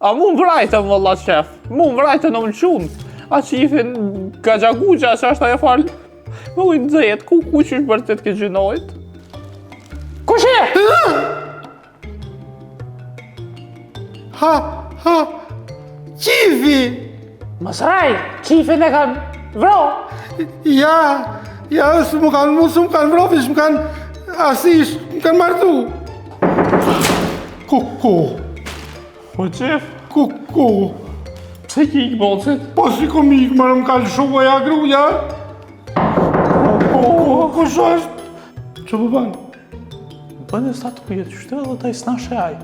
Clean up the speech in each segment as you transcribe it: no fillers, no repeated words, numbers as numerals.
A mu më vrajtë valla qef, mu më vrajtë në më qunë. A qifin ka gjaguqa që është ajo falë. Më ujnë dzet, ku që është bërë të të këtë gjynojt? Kush e? Ha, qifi! Mësraj, qifin e kanë vro. Ja, së më kanë vro, fish më kanë asish, më kanë martu. Ku? Po qef? Ku? Pse ki ikë bocet? Po si kom ikë, më kalë shua ja gruja. Kush është? Që po banë? Bënë e statujet, qështë edhe ta i snashe aj.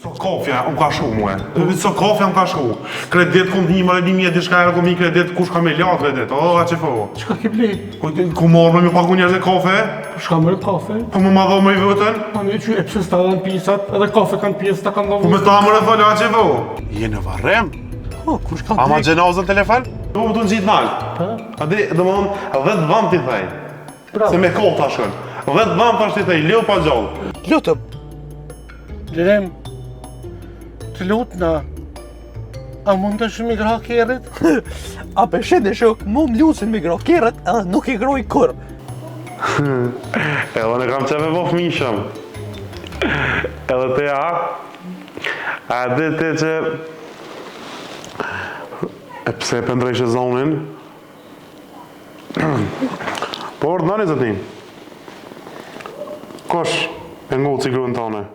So kofja, unë ka shu muë. So kofja unë ka shu. Kredit kom një mërë 1.000 dishka e kom një kredit kush ka me la kredit. O, a që fo? Qka ki ble? Ku morë me pagu njerëz e kafe? Shka mërë kafe? Po më madho me i vëtën? Ma një që e pse s'ta dhe në pisat, edhe kafe kanë pjesë, ta kanë Po me ta mërë e thëllë, a që fo? Je në varrem? Kush ka A ma gjenazën telefon? Do më të në gjitë nalë. A di, dhe më thonë, 10 dhamë t'i thej. Se me kohë ta shkën. 10 dhamë ta t'i thej, liu pa gjallë. Lutëm. Lirem, të lutë na, a mund të shumë i gra kerit? A peshet e shok, mu më lusin me gro kjerët edhe nuk i groj kur. Edhe në kam qeve po fmishëm. Edhe te a di ti që... E pse pëndrejshë zonin? Po ordënani zëtin. Kosh, e ngu cikluën tane.